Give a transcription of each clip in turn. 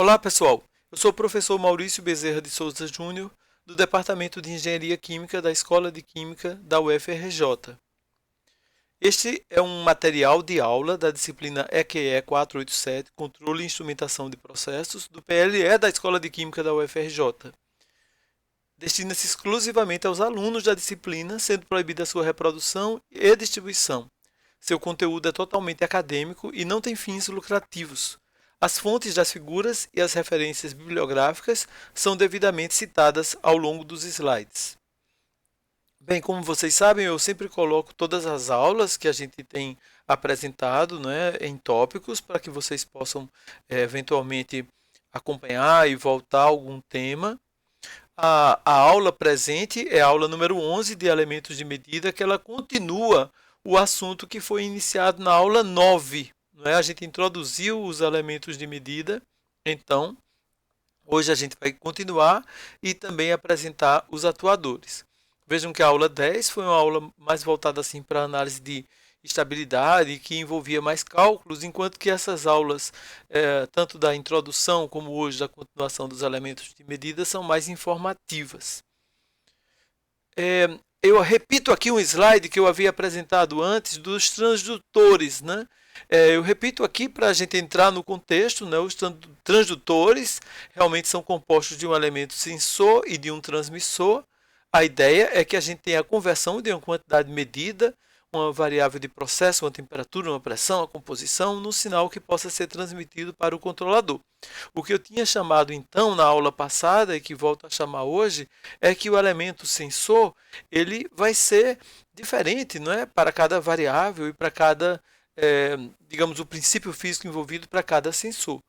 Olá, pessoal. Eu sou o professor Maurício Bezerra de Souza Júnior, do Departamento de Engenharia Química da Escola de Química da UFRJ. Este é um material de aula da disciplina EQE 487, Controle e Instrumentação de Processos, do PLE da Escola de Química da UFRJ. Destina-se exclusivamente aos alunos da disciplina, sendo proibida a sua reprodução e distribuição. Seu conteúdo é totalmente acadêmico e não tem fins lucrativos. As fontes das figuras e as referências bibliográficas são devidamente citadas ao longo dos slides. Bem, como vocês sabem, eu sempre coloco todas as aulas que a gente tem apresentado, né, em tópicos para que vocês possam eventualmente acompanhar e voltar a algum tema. A aula presente é a aula número 11 de elementos de medida, que ela continua o assunto que foi iniciado na aula 9. Não é? A gente introduziu os elementos de medida, então hoje a gente vai continuar e também apresentar os atuadores. Vejam que a aula 10 foi uma aula mais voltada assim, para análise de estabilidade, que envolvia mais cálculos, enquanto que essas aulas, tanto da introdução como hoje da continuação dos elementos de medida, são mais informativas. Eu repito aqui um slide que eu havia apresentado antes dos transdutores, né? Eu repito aqui para a gente entrar no contexto, né? Os transdutores realmente são compostos de um elemento sensor e de um transmissor. A ideia é que a gente tenha a conversão de uma quantidade medida, uma variável de processo, uma temperatura, uma pressão, uma composição, num sinal que possa ser transmitido para o controlador. O que eu tinha chamado então na aula passada e que volto a chamar hoje é que o elemento sensor ele vai ser diferente, não é, para cada variável e para cada, digamos, o princípio físico envolvido para cada sensor.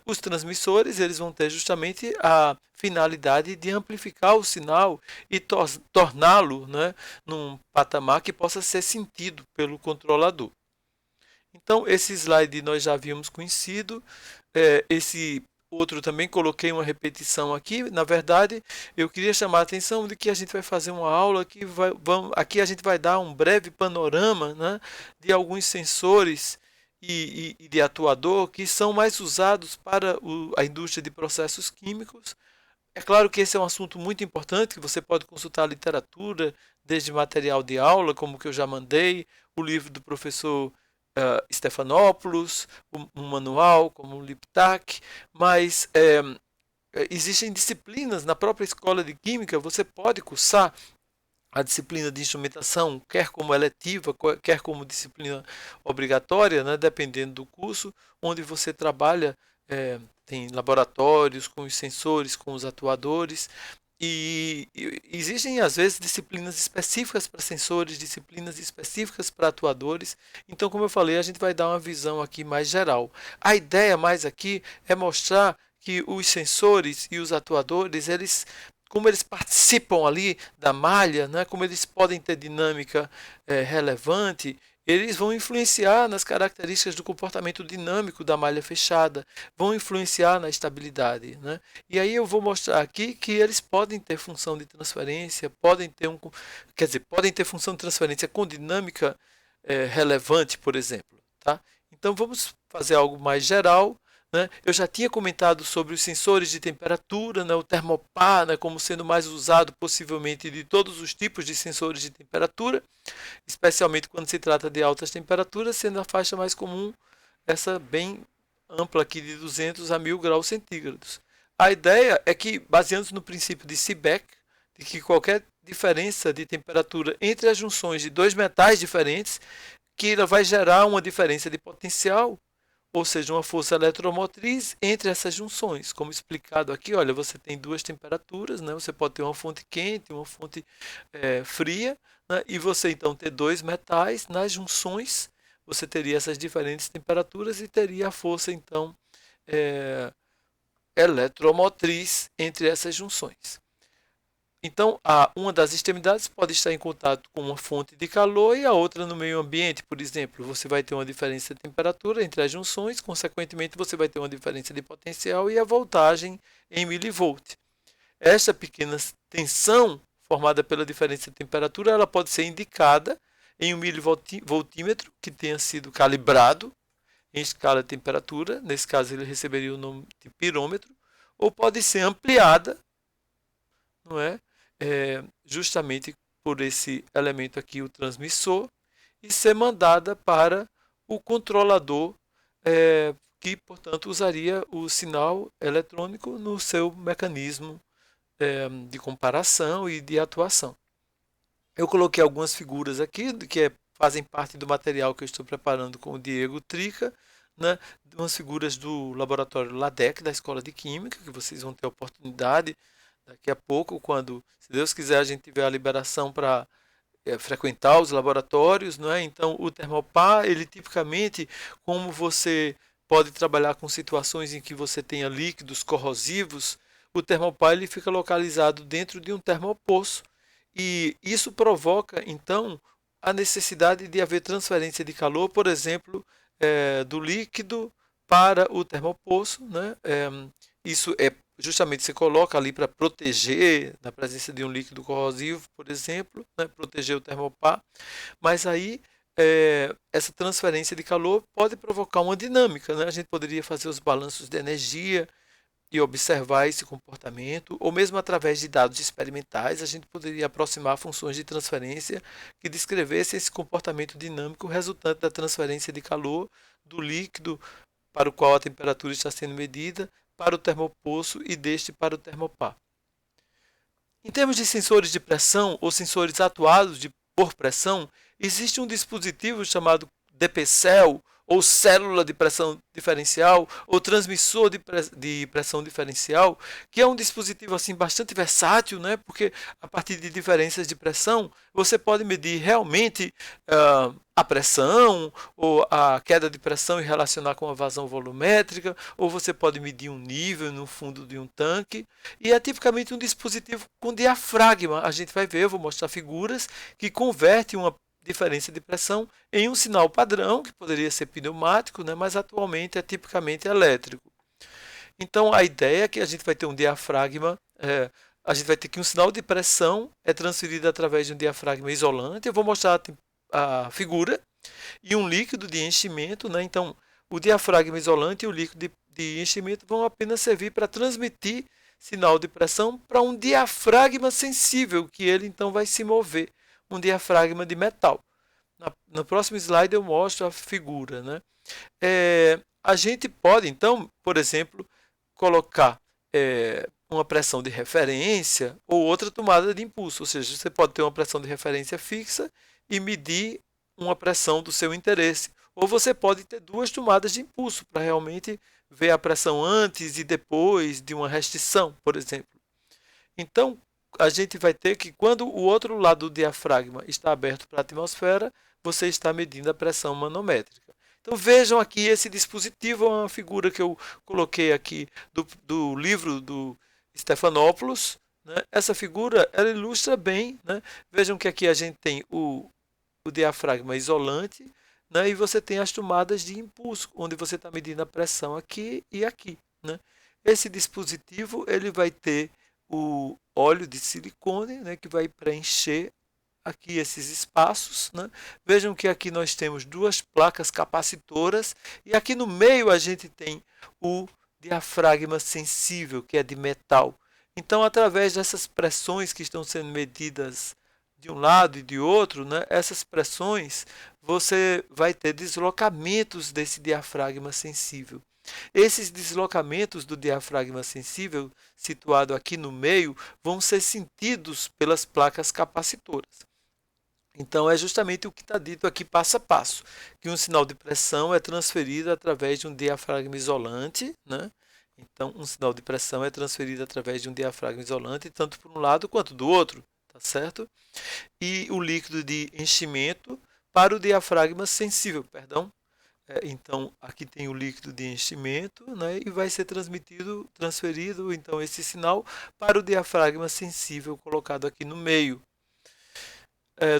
Os transmissores eles vão ter justamente a finalidade de amplificar o sinal e torná-lo, né, num patamar que possa ser sentido pelo controlador. Então, esse slide nós já havíamos conhecido. Esse outro também coloquei uma repetição aqui. Na verdade, eu queria chamar a atenção de que a gente vai fazer uma aula que aqui a gente vai dar um breve panorama, né, de alguns sensores e de atuador que são mais usados para a indústria de processos químicos. É claro que esse é um assunto muito importante, que você pode consultar a literatura, desde material de aula, como que eu já mandei, o livro do professor Stephanopoulos, um manual como o Liptak, mas existem disciplinas na própria escola de química, você pode cursar a disciplina de instrumentação, quer como eletiva, quer como disciplina obrigatória, né, dependendo do curso, onde você trabalha, tem laboratórios com os sensores, com os atuadores, e existem às vezes disciplinas específicas para sensores, disciplinas específicas para atuadores. Então, como eu falei, a gente vai dar uma visão aqui mais geral. A ideia mais aqui é mostrar que os sensores e os atuadores, como eles participam ali da malha, né, como eles podem ter dinâmica relevante, eles vão influenciar nas características do comportamento dinâmico da malha fechada, vão influenciar na estabilidade, né? E aí eu vou mostrar aqui que eles podem ter função de transferência, podem ter função de transferência com dinâmica relevante, por exemplo, tá? Então vamos fazer algo mais geral. Né? Eu já tinha comentado sobre os sensores de temperatura, né? O termopar, né? Como sendo mais usado possivelmente de todos os tipos de sensores de temperatura, especialmente quando se trata de altas temperaturas, sendo a faixa mais comum essa bem ampla aqui de 200 a 1000 graus centígrados. A ideia é que, baseando-se no princípio de Seebeck, de que qualquer diferença de temperatura entre as junções de dois metais diferentes, que ela vai gerar uma diferença de potencial, ou seja, uma força eletromotriz entre essas junções. Como explicado aqui, olha, você tem duas temperaturas, né? Você pode ter uma fonte quente, uma fonte fria, né? E você então ter dois metais nas junções, você teria essas diferentes temperaturas e teria a força então eletromotriz entre essas junções. Então, uma das extremidades pode estar em contato com uma fonte de calor e a outra no meio ambiente, por exemplo. Você vai ter uma diferença de temperatura entre as junções, consequentemente, você vai ter uma diferença de potencial e a voltagem em milivolt. Esta pequena tensão formada pela diferença de temperatura, ela pode ser indicada em um milivoltímetro que tenha sido calibrado em escala de temperatura, nesse caso ele receberia o nome de pirômetro, ou pode ser ampliada, não é? Justamente por esse elemento aqui, o transmissor, e ser mandada para o controlador, que, portanto, usaria o sinal eletrônico no seu mecanismo de comparação e de atuação. Eu coloquei algumas figuras aqui que fazem parte do material que eu estou preparando com o Diego Trica, né? Umas figuras do laboratório LADEC da Escola de Química, que vocês vão ter a oportunidade daqui a pouco, quando, se Deus quiser, a gente tiver a liberação para frequentar os laboratórios, não é? Então, o Thermopar, ele tipicamente, como você pode trabalhar com situações em que você tenha líquidos corrosivos, o Thermopar ele fica localizado dentro de um termopoço, e isso provoca, então, a necessidade de haver transferência de calor, por exemplo, do líquido para o termopoço, né? Isso é justamente, você coloca ali para proteger da presença de um líquido corrosivo, por exemplo, né? Proteger o termopar, mas aí essa transferência de calor pode provocar uma dinâmica, né? A gente poderia fazer os balanços de energia e observar esse comportamento, ou mesmo através de dados experimentais, a gente poderia aproximar funções de transferência que descrevessem esse comportamento dinâmico resultante da transferência de calor do líquido para o qual a temperatura está sendo medida para o termopoço e deste para o termopar. Em termos de sensores de pressão ou sensores atuados por pressão, existe um dispositivo chamado DP-Cell, ou célula de pressão diferencial, ou transmissor de pressão diferencial, que é um dispositivo assim bastante versátil, né? Porque a partir de diferenças de pressão, você pode medir realmente a pressão, ou a queda de pressão e relacionar com a vazão volumétrica, ou você pode medir um nível no fundo de um tanque, e é tipicamente um dispositivo com diafragma. A gente vai ver, eu vou mostrar figuras que convertem uma diferença de pressão em um sinal padrão, que poderia ser pneumático, né, mas atualmente é tipicamente elétrico. Então, a ideia é que a gente vai ter um diafragma, a gente vai ter que um sinal de pressão é transferido através de um diafragma isolante. Eu vou mostrar a figura, e um líquido de enchimento, né? Então, o diafragma isolante e o líquido de enchimento vão apenas servir para transmitir sinal de pressão para um diafragma sensível, que ele então vai se mover, um diafragma de metal. No próximo slide eu mostro a figura, né? A gente pode, então, por exemplo, colocar uma pressão de referência ou outra tomada de impulso, ou seja, você pode ter uma pressão de referência fixa e medir uma pressão do seu interesse, ou você pode ter duas tomadas de impulso para realmente ver a pressão antes e depois de uma restrição, por exemplo. Então, a gente vai ter que, quando o outro lado do diafragma está aberto para a atmosfera, você está medindo a pressão manométrica. Então vejam aqui esse dispositivo, uma figura que eu coloquei aqui do livro do Stephanopoulos, né? Essa figura ela ilustra bem, né? Vejam que aqui a gente tem o diafragma isolante, né? E você tem as tomadas de impulso, onde você está medindo a pressão aqui e aqui, né? Esse dispositivo ele vai ter o óleo de silicone, né, que vai preencher aqui esses espaços, né? Vejam que aqui nós temos duas placas capacitoras e aqui no meio a gente tem o diafragma sensível, que é de metal. Então, através dessas pressões que estão sendo medidas de um lado e de outro, né, essas pressões, você vai ter deslocamentos desse diafragma sensível. Esses deslocamentos do diafragma sensível, situado aqui no meio, vão ser sentidos pelas placas capacitoras. Então, é justamente o que está dito aqui passo a passo, que um sinal de pressão é transferido através de um diafragma isolante, né? Então, um sinal de pressão é transferido através de um diafragma isolante, tanto por um lado quanto do outro, tá certo? E o líquido de enchimento para o diafragma sensível, perdão. Então, aqui tem o líquido de enchimento, né, e vai ser transferido, então, esse sinal para o diafragma sensível colocado aqui no meio.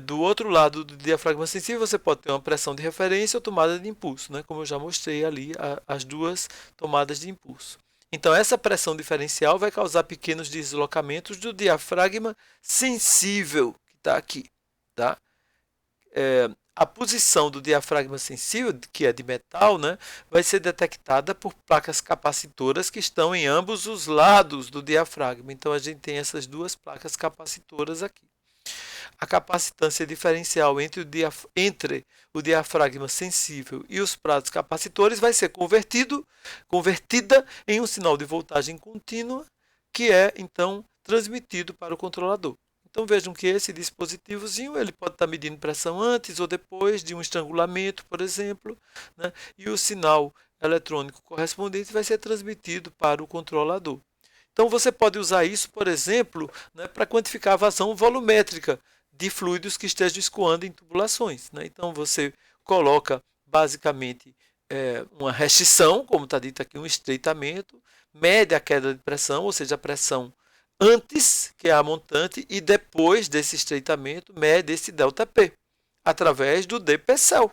Do outro lado do diafragma sensível, você pode ter uma pressão de referência ou tomada de impulso, né, como eu já mostrei ali, as duas tomadas de impulso. Então, essa pressão diferencial vai causar pequenos deslocamentos do diafragma sensível, que está aqui, tá? a posição do diafragma sensível, que é de metal, né, vai ser detectada por placas capacitoras que estão em ambos os lados do diafragma. Então, a gente tem essas duas placas capacitoras aqui. A capacitância diferencial entre o diafragma sensível e os pratos capacitores vai ser convertida em um sinal de voltagem contínua, que é, então, transmitido para o controlador. Então vejam que esse dispositivozinho ele pode estar medindo pressão antes ou depois de um estrangulamento, por exemplo, né? E o sinal eletrônico correspondente vai ser transmitido para o controlador. Então você pode usar isso, por exemplo, né, para quantificar a vazão volumétrica de fluidos que estejam escoando em tubulações, né? Então você coloca basicamente uma restrição, como está dito aqui, um estreitamento, mede a queda de pressão, ou seja, a pressão antes, que é a montante, e depois desse estreitamento, mede esse ΔP, através do dPcel.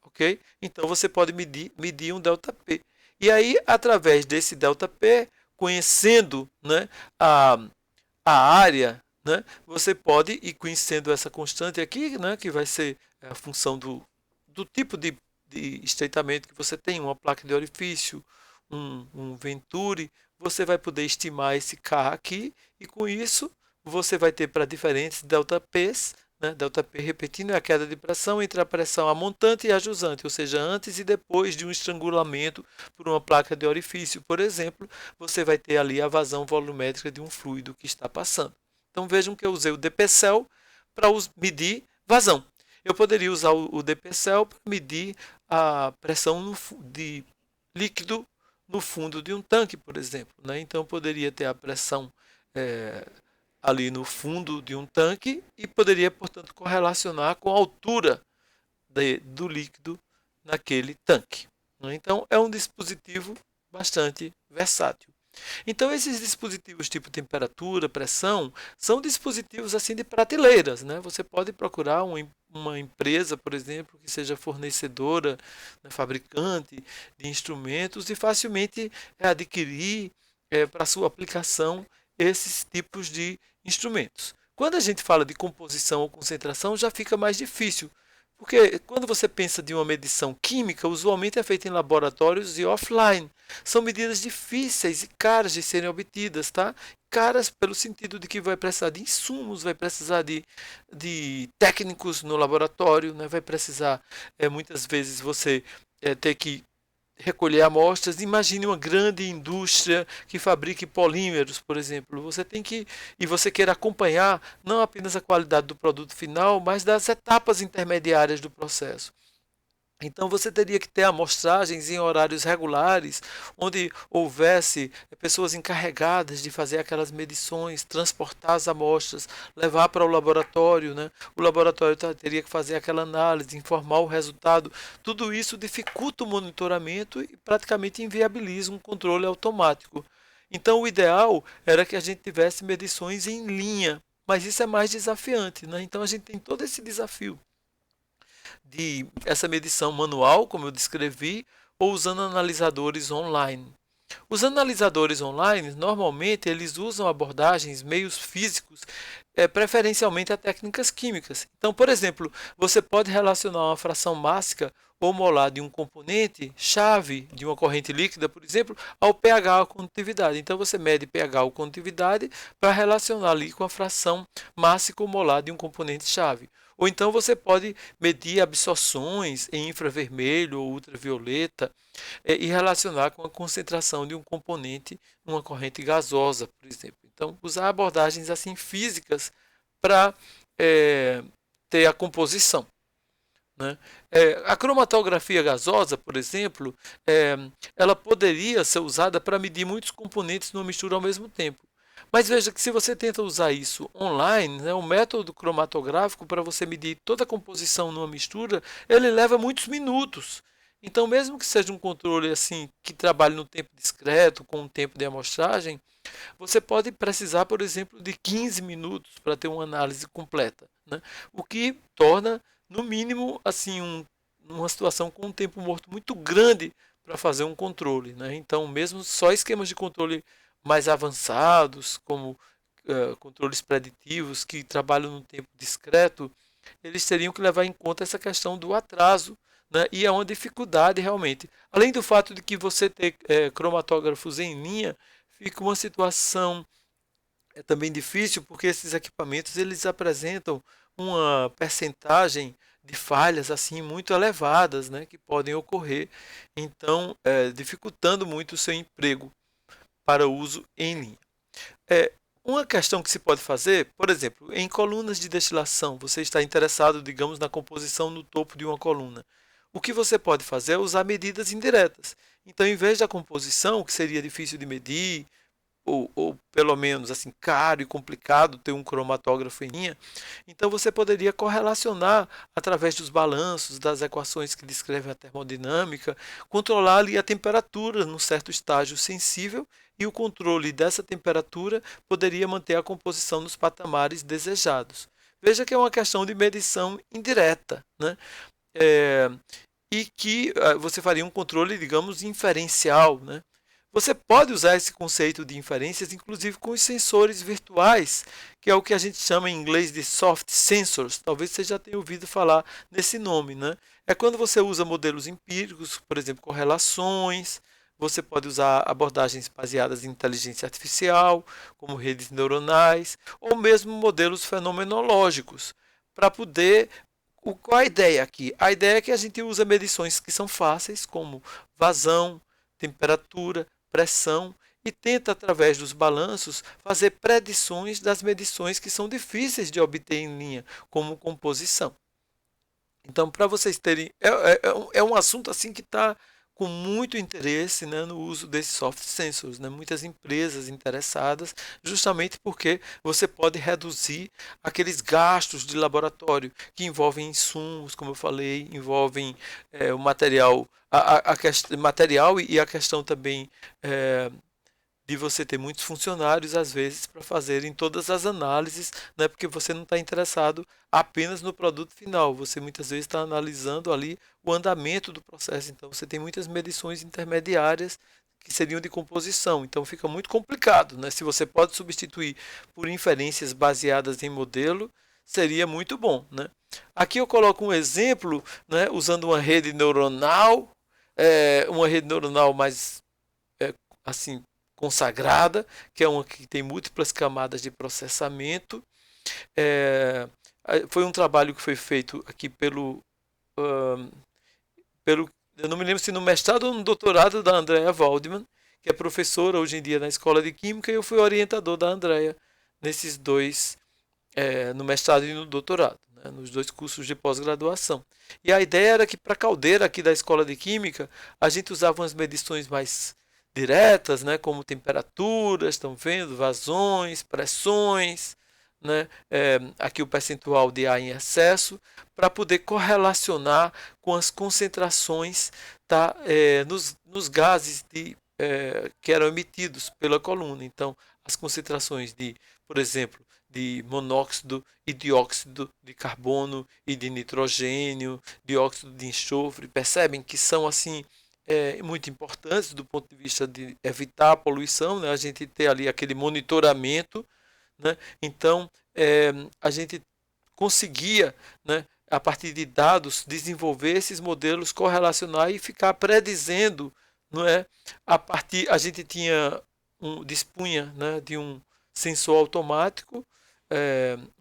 Okay? Então, você pode medir um ΔP. E aí, através desse ΔP, conhecendo, né, a área, né, você pode ir conhecendo essa constante aqui, né, que vai ser a função do tipo de estreitamento que você tem, uma placa de orifício, um Venturi, você vai poder estimar esse K aqui, e com isso você vai ter para diferentes ΔPs, né? ΔP repetindo é a queda de pressão entre a pressão a montante e a jusante, ou seja, antes e depois de um estrangulamento por uma placa de orifício, por exemplo, você vai ter ali a vazão volumétrica de um fluido que está passando. Então vejam que eu usei o dPcel para medir vazão. Eu poderia usar o dPcel para medir a pressão de líquido no fundo de um tanque, por exemplo, né? Então, poderia ter a pressão ali no fundo de um tanque e poderia, portanto, correlacionar com a altura do líquido naquele tanque, né? Então, é um dispositivo bastante versátil. Então, esses dispositivos tipo temperatura, pressão, são dispositivos assim de prateleiras, né? Você pode procurar uma empresa, por exemplo, que seja fornecedora, né, fabricante de instrumentos e facilmente adquirir para sua aplicação esses tipos de instrumentos. Quando a gente fala de composição ou concentração, já fica mais difícil, porque quando você pensa de uma medição química, usualmente é feita em laboratórios e offline. São medidas difíceis e caras de serem obtidas, tá? Caras pelo sentido de que vai precisar de insumos, vai precisar de técnicos no laboratório, né? Vai precisar, muitas vezes, você ter que recolher amostras. Imagine uma grande indústria que fabrique polímeros, por exemplo. Você tem que, e você quer acompanhar não apenas a qualidade do produto final, mas das etapas intermediárias do processo. Então você teria que ter amostragens em horários regulares, onde houvesse pessoas encarregadas de fazer aquelas medições, transportar as amostras, levar para o laboratório, né? O laboratório teria que fazer aquela análise, informar o resultado. Tudo isso dificulta o monitoramento e praticamente inviabiliza um controle automático. Então o ideal era que a gente tivesse medições em linha, mas isso é mais desafiante, né? Então a gente tem todo esse desafio de essa medição manual, como eu descrevi, ou usando analisadores online. Os analisadores online, normalmente, eles usam abordagens, meios físicos, preferencialmente a técnicas químicas. Então, por exemplo, você pode relacionar uma fração mássica ou molar de um componente chave de uma corrente líquida, por exemplo, ao pH, a condutividade. Então, você mede pH ou condutividade para relacionar ali com a fração mássica ou molar de um componente chave. Ou então você pode medir absorções em infravermelho ou ultravioleta e relacionar com a concentração de um componente numa corrente gasosa, por exemplo. Então, usar abordagens assim físicas para ter a composição, né? A cromatografia gasosa, por exemplo, ela poderia ser usada para medir muitos componentes numa mistura ao mesmo tempo. Mas veja que se você tenta usar isso online, né, o método cromatográfico para você medir toda a composição numa mistura, ele leva muitos minutos. Então, mesmo que seja um controle assim que trabalhe no tempo discreto, com um tempo de amostragem, você pode precisar, por exemplo, de 15 minutos para ter uma análise completa, né? O que torna, no mínimo, assim, uma situação com um tempo morto muito grande para fazer um controle, né? Então, mesmo só esquemas de controle mais avançados, como controles preditivos que trabalham no tempo discreto, eles teriam que levar em conta essa questão do atraso, né? E é uma dificuldade realmente. Além do fato de que você ter cromatógrafos em linha, fica uma situação também difícil, porque esses equipamentos eles apresentam uma percentagem de falhas assim muito elevadas, né, que podem ocorrer, então dificultando muito o seu emprego para uso em linha. Uma questão que se pode fazer, por exemplo, em colunas de destilação, você está interessado, digamos, na composição no topo de uma coluna. O que você pode fazer é usar medidas indiretas. Então, em vez da composição, que seria difícil de medir, ou pelo menos assim caro e complicado ter um cromatógrafo em linha, então você poderia correlacionar através dos balanços, das equações que descrevem a termodinâmica, controlar ali a temperatura num certo estágio sensível, e o controle dessa temperatura poderia manter a composição nos patamares desejados. Veja que é uma questão de medição indireta, né? É, e que você faria um controle, digamos, inferencial, né? Você pode usar esse conceito de inferências, inclusive com os sensores virtuais, que é o que a gente chama em inglês de soft sensors. Talvez você já tenha ouvido falar nesse nome, né? É quando você usa modelos empíricos, por exemplo, correlações. Você pode usar abordagens baseadas em inteligência artificial, como redes neuronais, ou mesmo modelos fenomenológicos, para poder. Qual a ideia aqui? A ideia é que a gente usa medições que são fáceis, como vazão, temperatura, pressão, e tenta, através dos balanços, fazer predições das medições que são difíceis de obter em linha, como composição. Então, para vocês terem... É um assunto assim que está com muito interesse, né, no uso desses soft sensors, né? Muitas empresas interessadas, justamente porque você pode reduzir aqueles gastos de laboratório que envolvem insumos, como eu falei, envolvem o material, material e a questão também de você ter muitos funcionários, às vezes, para fazerem todas as análises, né? Porque você não está interessado apenas no produto final, você muitas vezes está analisando ali o andamento do processo, então você tem muitas medições intermediárias que seriam de composição, então fica muito complicado, né? Se você pode substituir por inferências baseadas em modelo, seria muito bom, né? Aqui eu coloco um exemplo, né, usando uma rede neuronal mais assim consagrada, que é uma que tem múltiplas camadas de processamento. Foi um trabalho que foi feito aqui pelo eu não me lembro se no mestrado ou no doutorado da Andrea Waldman, que é professora hoje em dia na Escola de Química, e eu fui orientador da Andrea nesses dois, no mestrado e no doutorado, né, nos dois cursos de pós-graduação. E a ideia era que para a caldeira aqui da Escola de Química, a gente usava umas medições mais diretas, né, como temperaturas, estão vendo, vazões, pressões, né, aqui o percentual de ar em excesso, para poder correlacionar com as concentrações, tá, nos gases que eram emitidos pela coluna. Então, as concentrações de, por exemplo, de monóxido e dióxido de carbono e de nitrogênio, dióxido de enxofre, percebem que são assim muito importantes do ponto de vista de evitar a poluição, né? A gente ter ali aquele monitoramento, né? Então, a gente conseguia, né, a partir de dados, desenvolver esses modelos, correlacionar e ficar predizendo, não é? A gente dispunha, né, de um sensor automático,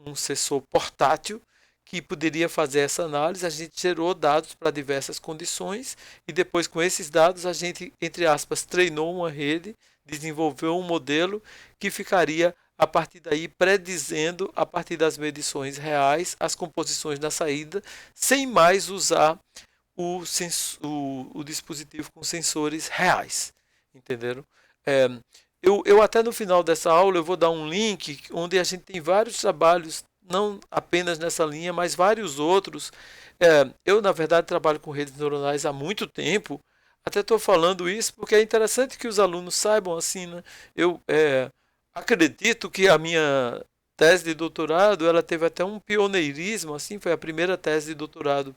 um sensor portátil, que poderia fazer essa análise. A gente gerou dados para diversas condições e depois, com esses dados, a gente, entre aspas, treinou uma rede, desenvolveu um modelo que ficaria, a partir daí, predizendo, a partir das medições reais, as composições da saída, sem mais usar o dispositivo com sensores reais. Entenderam? Eu até no final dessa aula eu vou dar um link onde a gente tem vários trabalhos, não apenas nessa linha, mas vários outros. Eu, na verdade, trabalho com redes neuronais há muito tempo. Até estou falando isso porque é interessante que os alunos saibam assim, né? Eu acredito que a minha tese de doutorado, ela teve até um pioneirismo, assim, foi a primeira tese de doutorado.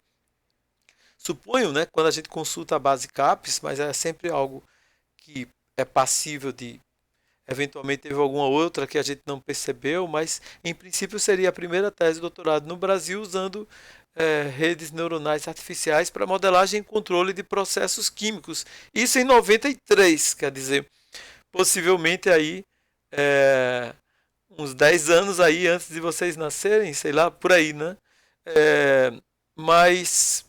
Suponho, né, quando a gente consulta a base CAPES, mas é sempre algo que é passível de Eventualmente teve alguma outra que a gente não percebeu, mas em princípio seria a primeira tese de doutorado no Brasil usando redes neuronais artificiais para modelagem e controle de processos químicos. Isso em 93, quer dizer, possivelmente aí uns 10 anos aí antes de vocês nascerem, sei lá, por aí, né? É, mas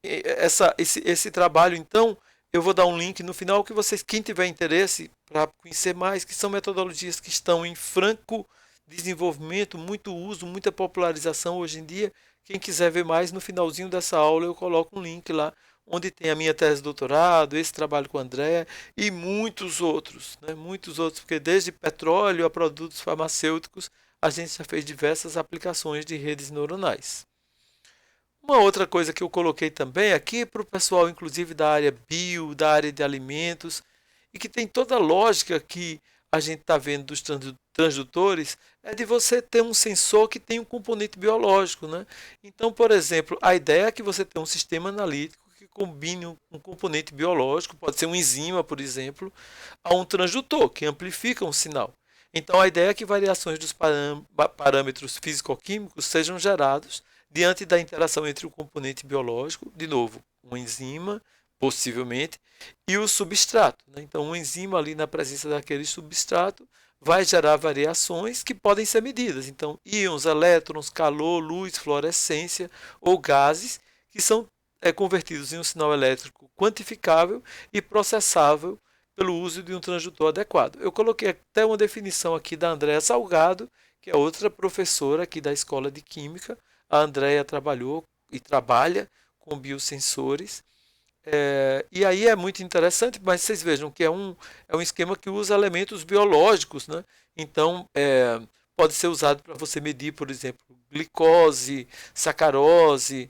esse trabalho, então, eu vou dar um link no final que vocês, quem tiver interesse para conhecer mais, que são metodologias que estão em franco desenvolvimento, muito uso, muita popularização hoje em dia. Quem quiser ver mais, no finalzinho dessa aula eu coloco um link lá, onde tem a minha tese de doutorado, esse trabalho com a Andrea e muitos outros, né? Muitos outros, porque desde petróleo a produtos farmacêuticos, a gente já fez diversas aplicações de redes neuronais. Uma outra coisa que eu coloquei também aqui para o pessoal, inclusive da área bio, da área de alimentos, e que tem toda a lógica que a gente está vendo dos transdutores, é de você ter um sensor que tem um componente biológico, né? Então, por exemplo, a ideia é que você tenha um sistema analítico que combine um componente biológico, pode ser uma enzima, por exemplo, a um transdutor, que amplifica um sinal. Então, a ideia é que variações dos parâmetros físico-químicos sejam gerados diante da interação entre o componente biológico, de novo, uma enzima, possivelmente, e o substrato, né? Então, uma enzima ali na presença daquele substrato vai gerar variações que podem ser medidas. Então, íons, elétrons, calor, luz, fluorescência ou gases que são convertidos em um sinal elétrico quantificável e processável pelo uso de um transdutor adequado. Eu coloquei até uma definição aqui da Andréa Salgado, que é outra professora aqui da Escola de Química. A Andréa trabalhou e trabalha com biosensores. E aí é muito interessante, mas vocês vejam que é um esquema que usa elementos biológicos, né? Então, pode ser usado para você medir, por exemplo, glicose, sacarose,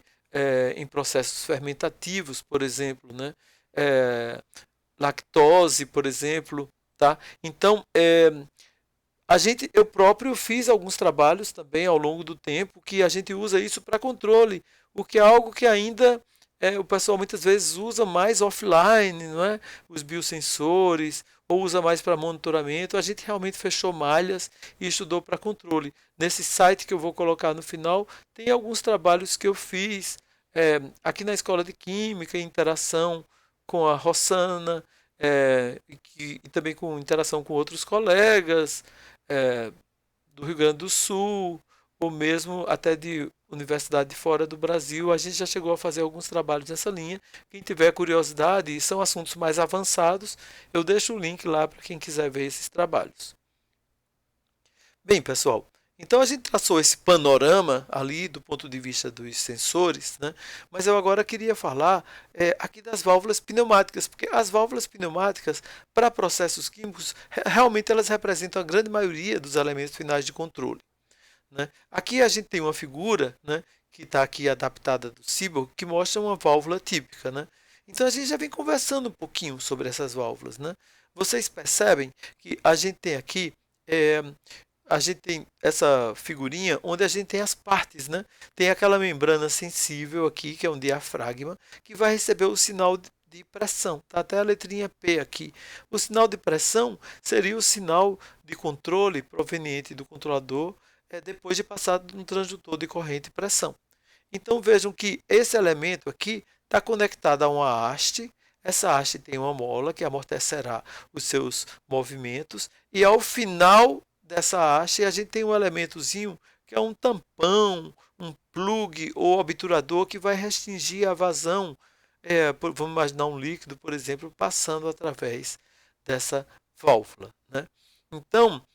em processos fermentativos, por exemplo, né? Lactose, por exemplo, tá? Então, eu próprio fiz alguns trabalhos também ao longo do tempo que a gente usa isso para controle, o que é algo que ainda o pessoal muitas vezes usa mais offline, não é? Os biosensores, ou usa mais para monitoramento. A gente realmente fechou malhas e estudou para controle. Nesse site que eu vou colocar no final, tem alguns trabalhos que eu fiz aqui na Escola de Química, em interação com a Rossana, e também com interação com outros colegas é, do Rio Grande do Sul, ou mesmo até de universidade de fora do Brasil. A gente já chegou a fazer alguns trabalhos nessa linha. Quem tiver curiosidade, e são assuntos mais avançados, eu deixo o link lá para quem quiser ver esses trabalhos. Bem, pessoal, então a gente traçou esse panorama ali do ponto de vista dos sensores, né? Mas eu agora queria falar aqui das válvulas pneumáticas, porque as válvulas pneumáticas, para processos químicos, realmente elas representam a grande maioria dos elementos finais de controle, né? Aqui a gente tem uma figura, né, que está aqui adaptada do Seaborg, que mostra uma válvula típica, né? Então a gente já vem conversando um pouquinho sobre essas válvulas, né? Vocês percebem que a gente tem aqui a gente tem essa figurinha onde a gente tem as partes, né? Tem aquela membrana sensível aqui, que é um diafragma, que vai receber o sinal de pressão. Tá até a letrinha P aqui. O sinal de pressão seria o sinal de controle proveniente do controlador depois de passar no transdutor de corrente e pressão. Então vejam que esse elemento aqui está conectado a uma haste. Essa haste tem uma mola que amortecerá os seus movimentos, e ao final dessa haste a gente tem um elementozinho que é um tampão, um plug ou obturador que vai restringir a vazão. Vamos imaginar um líquido, por exemplo, passando através dessa válvula, né? Então,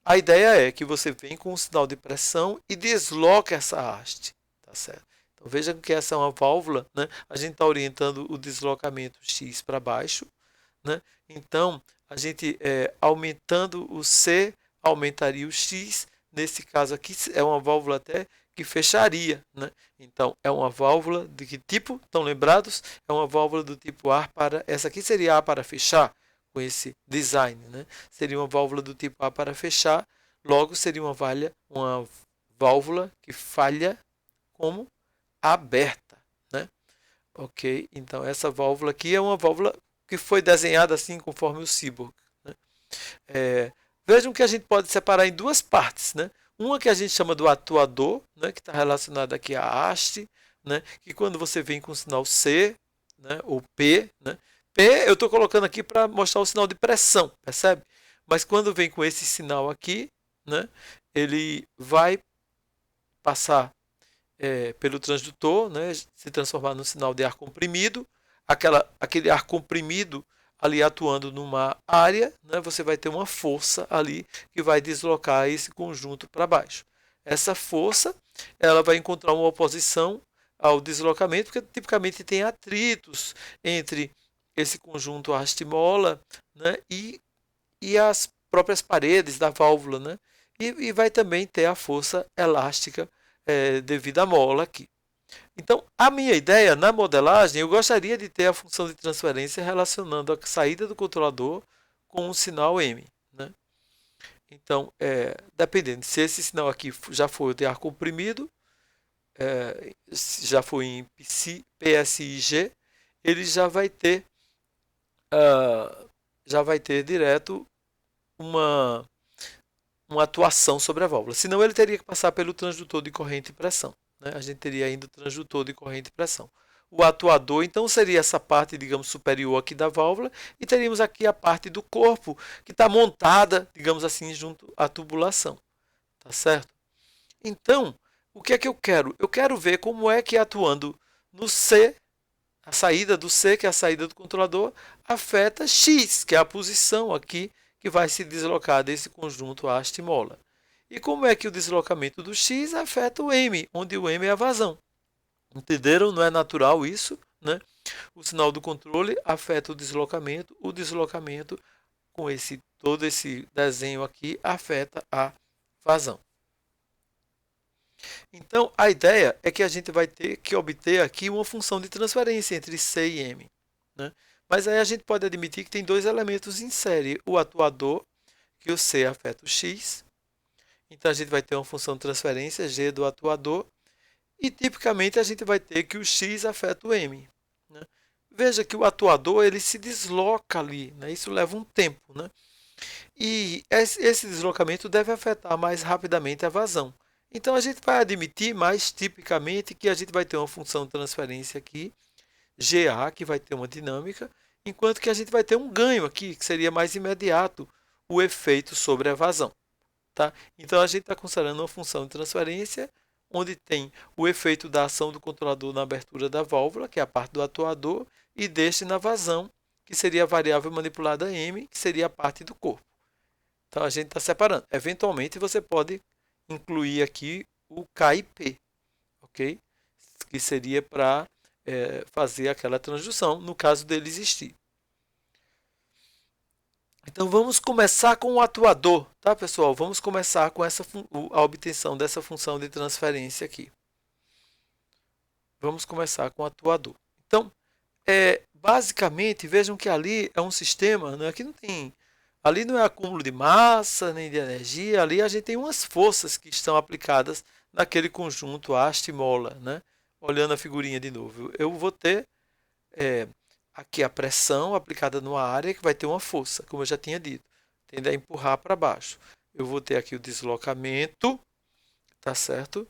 a ideia é que você vem com um sinal de pressão e desloca essa haste, tá certo? Então veja que essa é uma válvula, né? A gente está orientando o deslocamento X para baixo, né? Então a gente aumentando o C aumentaria o X. Nesse caso aqui é uma válvula até que fecharia, né? Então é uma válvula de que tipo? Estão lembrados? É uma válvula do tipo A para. Essa aqui seria A para fechar, com esse design, né? Seria uma válvula do tipo A para fechar, logo seria uma válvula que falha como aberta, né? Ok, então essa válvula aqui é uma válvula que foi desenhada assim conforme o Seaborg, né? Vejam que a gente pode separar em duas partes, né? Uma que a gente chama do atuador, né, que está relacionado aqui à haste, né, que quando você vem com o sinal C, né, ou P, né, P eu estou colocando aqui para mostrar o sinal de pressão, percebe? Mas quando vem com esse sinal aqui, né, ele vai passar pelo transdutor, né, se transformar num sinal de ar comprimido, aquele ar comprimido ali atuando numa área, né, você vai ter uma força ali que vai deslocar esse conjunto para baixo. Essa força ela vai encontrar uma oposição ao deslocamento, porque tipicamente tem atritos entre esse conjunto haste-mola, né, e as próprias paredes da válvula, né, e vai também ter a força elástica devido à mola aqui. Então, a minha ideia na modelagem, eu gostaria de ter a função de transferência relacionando a saída do controlador com um sinal M, né? Então, dependendo se esse sinal aqui já foi de ar comprimido, já foi em PSIG, ele já vai ter direto uma atuação sobre a válvula. Senão ele teria que passar pelo transdutor de corrente e pressão, né? A gente teria ainda o transdutor de corrente e pressão. O atuador, então, seria essa parte, digamos, superior aqui da válvula, e teríamos aqui a parte do corpo que está montada, digamos assim, junto à tubulação. Tá certo? Então, o que é que eu quero? Eu quero ver como é que atuando no C, a saída do C, que é a saída do controlador, afeta X, que é a posição aqui que vai se deslocar desse conjunto haste-mola. E como é que o deslocamento do X afeta o M, onde o M é a vazão. Entenderam? Não é natural isso, né? O sinal do controle afeta o deslocamento com todo esse desenho aqui afeta a vazão. Então, a ideia é que a gente vai ter que obter aqui uma função de transferência entre C e M, né? Mas aí a gente pode admitir que tem dois elementos em série, o atuador, que o C afeta o X. Então, a gente vai ter uma função de transferência, G do atuador, e tipicamente a gente vai ter que o X afeta o M, né? Veja que o atuador ele se desloca ali, né? Isso leva um tempo, né? E esse deslocamento deve afetar mais rapidamente a vazão. Então, a gente vai admitir mais tipicamente que a gente vai ter uma função de transferência aqui, GA, que vai ter uma dinâmica, enquanto que a gente vai ter um ganho aqui, que seria mais imediato, o efeito sobre a vazão. Tá? Então, a gente está considerando uma função de transferência, onde tem o efeito da ação do controlador na abertura da válvula, que é a parte do atuador, e deste na vazão, que seria a variável manipulada M, que seria a parte do corpo. Então, a gente está separando. Eventualmente, você pode incluir aqui o K e P, ok? Que seria para fazer aquela transdução, no caso dele existir. Então, vamos começar com o atuador, tá, pessoal? Vamos começar com a obtenção dessa função de transferência aqui. Vamos começar com o atuador. Então, basicamente, vejam que ali é um sistema, né, que não tem... Ali não é acúmulo de massa, nem de energia, ali a gente tem umas forças que estão aplicadas naquele conjunto haste-mola, né? Olhando a figurinha de novo, eu vou ter aqui a pressão aplicada numa área que vai ter uma força, como eu já tinha dito, tende a empurrar para baixo. Eu vou ter aqui o deslocamento, tá certo?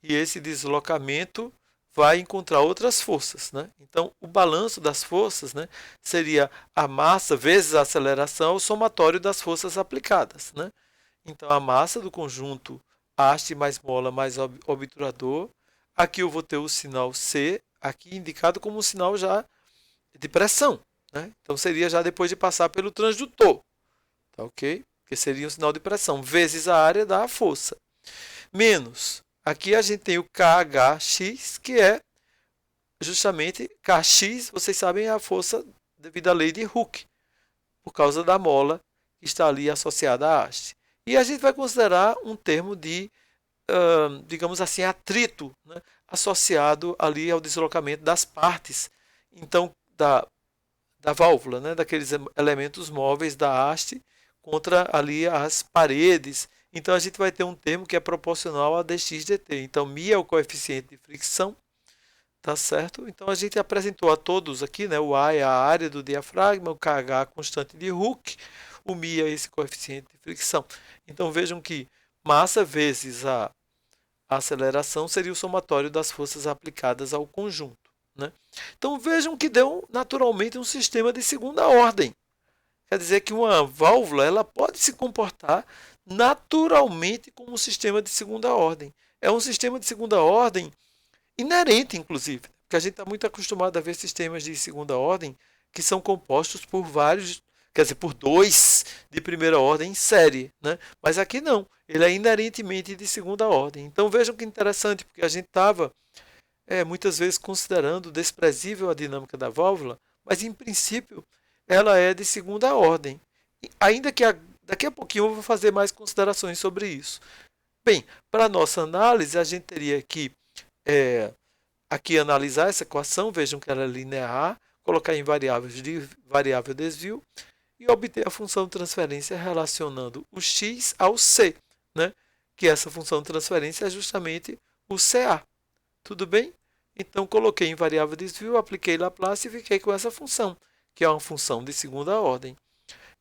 E esse deslocamento vai encontrar outras forças, né? Então, o balanço das forças, né, seria a massa vezes a aceleração, o somatório das forças aplicadas, né? Então, a massa do conjunto haste mais mola mais obturador. Aqui eu vou ter o sinal C, aqui indicado como um sinal já de pressão, né? Então, seria já depois de passar pelo transdutor, tá ok? Que seria um sinal de pressão, vezes a área da força. Menos... Aqui a gente tem o KHX, que é justamente Kx, vocês sabem, é a força devido à lei de Hooke, por causa da mola que está ali associada à haste. E a gente vai considerar um termo de, digamos assim, atrito, né, associado ali ao deslocamento das partes, então, da válvula, né, daqueles elementos móveis da haste contra ali as paredes. Então, a gente vai ter um termo que é proporcional a dx dt. Então, μ é o coeficiente de fricção, Tá certo? Então a gente apresentou a todos aqui, né? O A é a área do diafragma, o KH a constante de Hooke, o μ é esse coeficiente de fricção. Então vejam que massa vezes a aceleração seria o somatório das forças aplicadas ao conjunto, né? Então vejam que deu naturalmente um sistema de segunda ordem. Quer dizer que uma válvula ela pode se comportar naturalmente como um sistema de segunda ordem. É um sistema de segunda ordem inerente, inclusive, porque a gente está muito acostumado a ver sistemas de segunda ordem que são compostos por vários, quer dizer, por dois de primeira ordem em série, né? Mas aqui não, ele é inerentemente de segunda ordem. Então vejam que interessante, porque a gente estava muitas vezes considerando desprezível a dinâmica da válvula, mas em princípio ela é de segunda ordem. Ainda que daqui a pouquinho eu vou fazer mais considerações sobre isso. Bem, para a nossa análise, a gente teria que aqui analisar essa equação, vejam que ela é linear, colocar em variáveis de variável desvio e obter a função de transferência relacionando o x ao c, né? Que essa função de transferência é justamente o CA. Tudo bem? Então, coloquei em variável desvio, apliquei Laplace e fiquei com essa função, que é uma função de segunda ordem.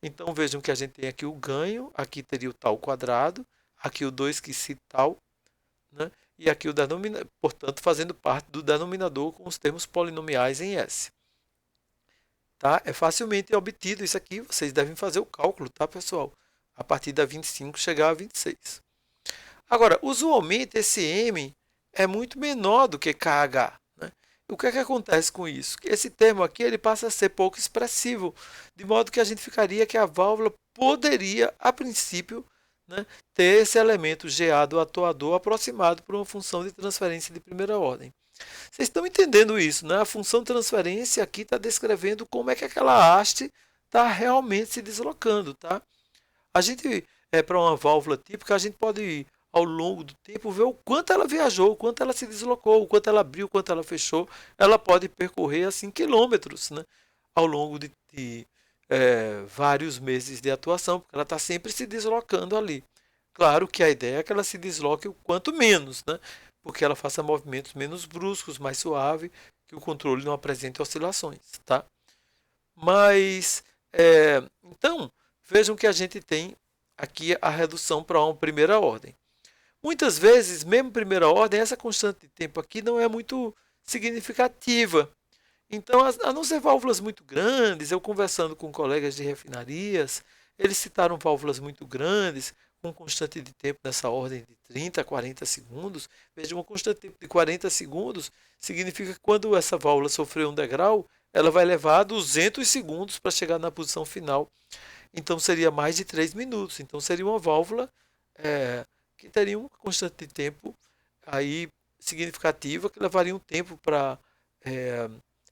Então, vejam que a gente tem aqui o ganho, aqui teria o tal quadrado, aqui o 2 que se tal, né? E aqui o denominador, portanto, fazendo parte do denominador com os termos polinomiais em S. Tá? É facilmente obtido isso aqui, vocês devem fazer o cálculo, tá, pessoal? A partir da 25 chegar a 26. Agora, usualmente esse M é muito menor do que KH. Né? O que é que acontece com isso? Esse termo aqui ele passa a ser pouco expressivo, de modo que a gente ficaria que a válvula poderia, a princípio, né, ter esse elemento GA do atuador aproximado por uma função de transferência de primeira ordem. Vocês estão entendendo isso, né? A função de transferência aqui está descrevendo como é que aquela haste está realmente se deslocando, tá? A gente, para uma válvula típica, a gente pode, ao longo do tempo, ver o quanto ela viajou, o quanto ela se deslocou, o quanto ela abriu, o quanto ela fechou. Ela pode percorrer assim quilômetros, né? Ao longo de vários meses de atuação, porque ela está sempre se deslocando ali. Claro que a ideia é que ela se desloque o quanto menos, né? Porque ela faça movimentos menos bruscos, mais suave, que o controle não apresente oscilações, tá? Mas, então, vejam que a gente tem aqui a redução para uma primeira ordem. Muitas vezes, mesmo primeira ordem, essa constante de tempo aqui não é muito significativa. Então, a não ser válvulas muito grandes, eu conversando com colegas de refinarias, eles citaram válvulas muito grandes, com constante de tempo nessa ordem de 30 a 40 segundos. Veja, uma constante de tempo de 40 segundos significa que quando essa válvula sofrer um degrau, ela vai levar 200 segundos para chegar na posição final. Então, seria mais de 3 minutos. Então, seria uma válvula que teria uma constante de tempo aí significativa, que levaria um tempo para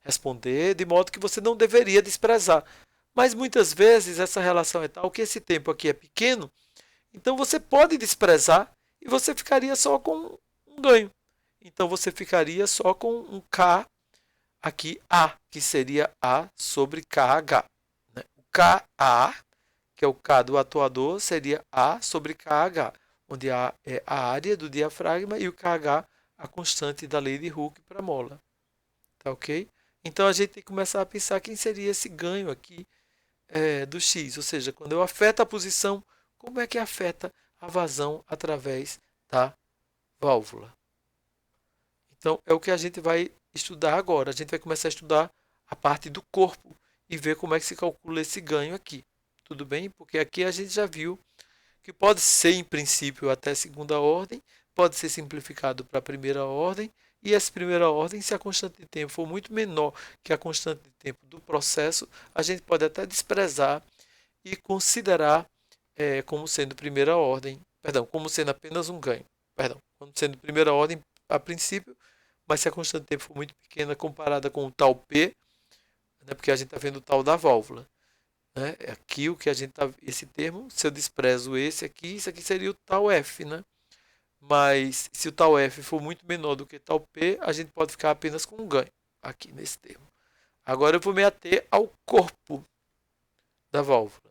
responder, de modo que você não deveria desprezar. Mas muitas vezes essa relação é tal que esse tempo aqui é pequeno, então você pode desprezar e você ficaria só com um ganho. Então você ficaria só com um K aqui A, que seria A sobre KH. Né? O KA, que é o K do atuador, seria A sobre KH, onde A é a área do diafragma e o KH a constante da lei de Hooke para mola. Tá ok? Então, a gente tem que começar a pensar quem seria esse ganho aqui do X. Ou seja, quando eu afeto a posição, como é que afeta a vazão através da válvula? Então, é o que a gente vai estudar agora. A gente vai começar a estudar a parte do corpo e ver como é que se calcula esse ganho aqui. Tudo bem? Porque aqui a gente já viu que pode ser, em princípio, até segunda ordem, pode ser simplificado para a primeira ordem, e essa primeira ordem, se a constante de tempo for muito menor que a constante de tempo do processo, a gente pode até desprezar e considerar como sendo primeira ordem, perdão, como sendo apenas um ganho, perdão, como sendo primeira ordem a princípio, mas se a constante de tempo for muito pequena comparada com o tal P, né, porque a gente está vendo o tal da válvula. Né? Aqui o que a gente tá, esse termo, se eu desprezo esse aqui, isso aqui seria o tal F, né? Mas se o tal F for muito menor do que tal P, a gente pode ficar apenas com um ganho aqui nesse termo. Agora eu vou me ater ao corpo da válvula.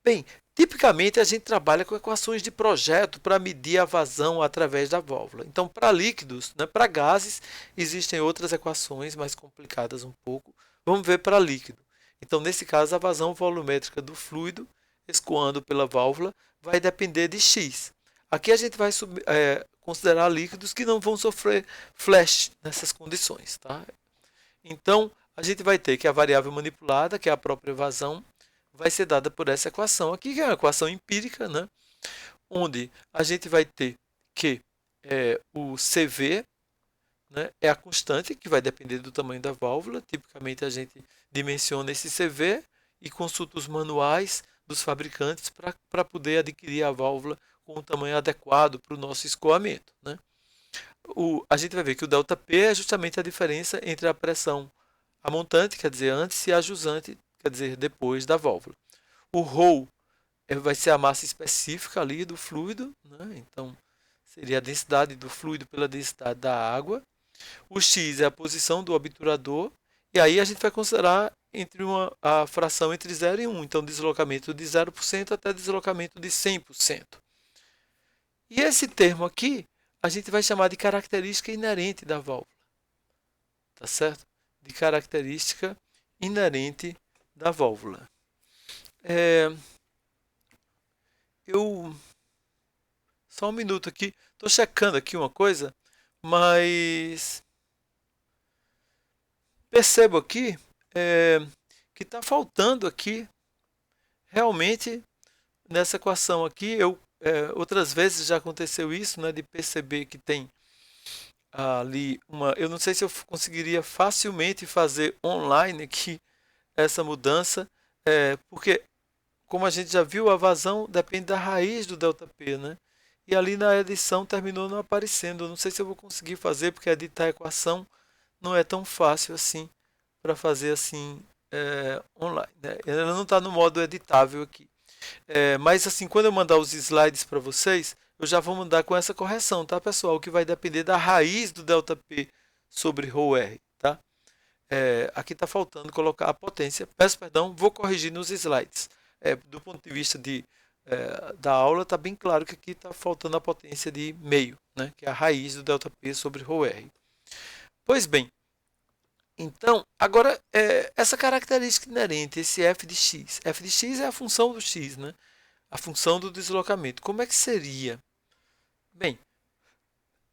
Bem, Tipicamente, a gente trabalha com equações de projeto para medir a vazão através da válvula. Então, para líquidos, né, para gases, existem outras equações mais complicadas um pouco. Vamos ver para líquido. Então, nesse caso, a vazão volumétrica do fluido escoando pela válvula vai depender de x. Aqui a gente vai considerar líquidos que não vão sofrer flash nessas condições. Tá? Então, a gente vai ter que a variável manipulada, que é a própria vazão, vai ser dada por essa equação aqui, que é uma equação empírica, né? Onde a gente vai ter que o CV, né, é a constante, que vai depender do tamanho da válvula. Tipicamente, a gente dimensiona esse CV e consulta os manuais dos fabricantes para poder adquirir a válvula com o tamanho adequado para o nosso escoamento. Né? A gente vai ver que o ΔP é justamente a diferença entre a pressão a montante, quer dizer, antes, e a jusante, quer dizer, depois da válvula. O ρ vai ser a massa específica ali do fluido, né? Então, seria a densidade do fluido pela densidade da água. O x é a posição do obturador, e aí a gente vai considerar a fração entre 0 e 1, então deslocamento de 0% até deslocamento de 100%. E esse termo aqui, a gente vai chamar de característica inerente da válvula. Tá certo? De característica inerente da válvula. Só um minuto aqui, estou checando aqui uma coisa, mas percebo aqui que está faltando aqui, realmente, nessa equação aqui, outras vezes já aconteceu isso, né, de perceber que tem ali eu não sei se eu conseguiria facilmente fazer online aqui essa mudança, porque como a gente já viu, a vazão depende da raiz do ΔP, né? E ali na edição terminou não aparecendo. Eu não sei se eu vou conseguir fazer, porque editar a equação não é tão fácil assim para fazer assim online, né? Ela não está no modo editável aqui. Mas assim, quando eu mandar os slides para vocês, eu já vou mandar com essa correção, tá, pessoal? Que vai depender da raiz do ΔP sobre ρr, tá? Aqui está faltando colocar a potência. Peço perdão, vou corrigir nos slides. Do ponto de vista da aula, está bem claro que aqui está faltando a potência de meio, né? Que é a raiz do ΔP sobre ρr. Pois bem, então, agora, essa característica inerente, esse f de x. F de x é a função do x, né? A função do deslocamento. Como é que seria? Bem,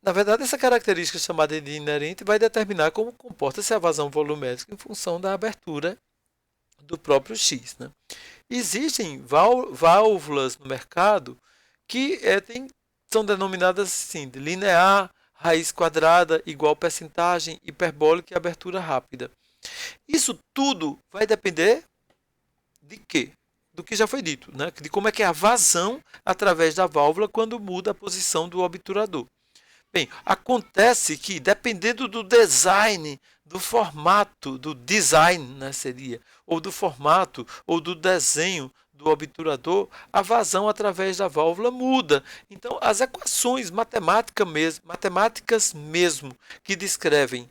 na verdade, essa característica chamada de inerente vai determinar como comporta-se a vazão volumétrica em função da abertura do próprio x. Né? Existem válvulas no mercado que são denominadas assim, de linear, raiz quadrada, igual percentagem, hiperbólica e abertura rápida. Isso tudo vai depender de quê? Do que já foi dito, né? De como é que é a vazão através da válvula quando muda a posição do obturador. Bem, acontece que, dependendo do design, do formato, do design, né, seria, ou do formato, ou do desenho do obturador, a vazão através da válvula muda. Então, as equações matemáticas mesmo, que descrevem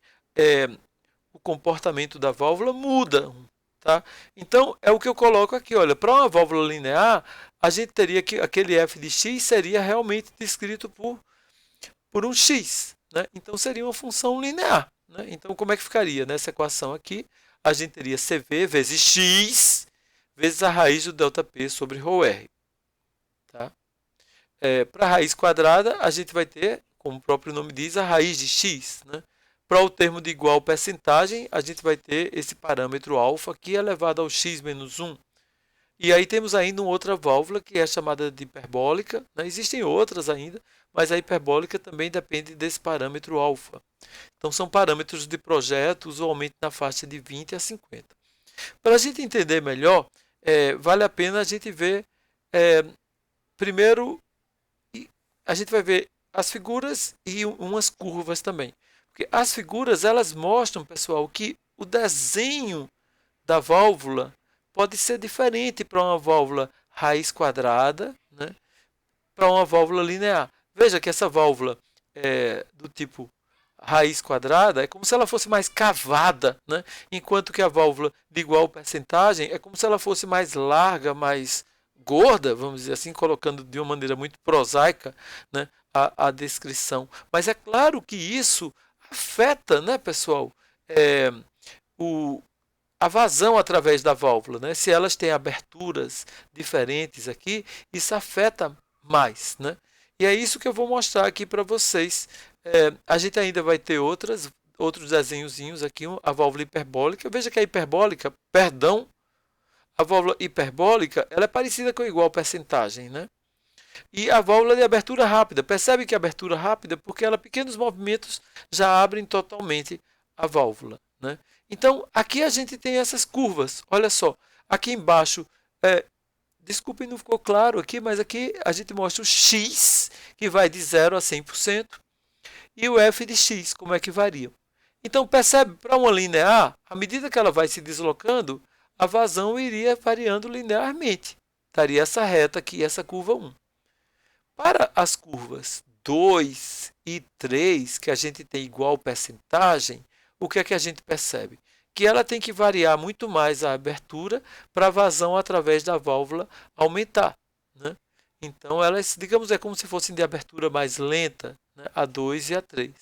o comportamento da válvula mudam. Tá? Então, é o que eu coloco aqui. Olha, para uma válvula linear, a gente teria que aquele f de x seria realmente descrito por um x. Né? Então, seria uma função linear. Né? Então, como é que ficaria nessa equação aqui? A gente teria CV vezes x vezes a raiz do ΔP sobre ρr. Tá? Para a raiz quadrada, a gente vai ter, como o próprio nome diz, a raiz de x. Né? Para o termo de igual percentagem, a gente vai ter esse parâmetro alfa que é elevado ao x menos 1. E aí temos ainda uma outra válvula que é chamada de hiperbólica. Né? Existem outras ainda, mas a hiperbólica também depende desse parâmetro alfa. Então, são parâmetros de projeto, usualmente na faixa de 20 a 50. Para a gente entender melhor, vale a pena a gente ver, primeiro, a gente vai ver as figuras e umas curvas também. Porque as figuras, elas mostram, pessoal, que o desenho da válvula pode ser diferente para uma válvula raiz quadrada, né, para uma válvula linear. Veja que essa válvula do tipo raiz quadrada é como se ela fosse mais cavada, né, enquanto que a válvula de igual percentagem é como se ela fosse mais larga, mais gorda, vamos dizer assim, colocando de uma maneira muito prosaica, né, a descrição. Mas é claro que isso afeta, né, pessoal, é, o, a vazão através da válvula, né? Se elas têm aberturas diferentes aqui, isso afeta mais, né? E é isso que eu vou mostrar aqui para vocês. A gente ainda vai ter outros desenhozinhos aqui, a válvula hiperbólica. Veja que a hiperbólica, perdão, a válvula hiperbólica, ela é parecida com igual percentagem, né? E a válvula de abertura rápida, percebe que a abertura rápida, porque ela pequenos movimentos já abrem totalmente a válvula, né? Então, aqui a gente tem essas curvas. Olha só, aqui embaixo, desculpem, não ficou claro aqui, mas aqui a gente mostra o x, que vai de 0 a 100%, e o f de x, como é que varia. Então, percebe, para uma linear, à medida que ela vai se deslocando, a vazão iria variando linearmente. Estaria essa reta aqui, essa curva 1. Para as curvas 2 e 3, que a gente tem igual percentagem, o que é que a gente percebe? Que ela tem que variar muito mais a abertura para a vazão através da válvula aumentar, né? Então, elas, digamos, é como se fossem de abertura mais lenta, né? A 2 e a 3.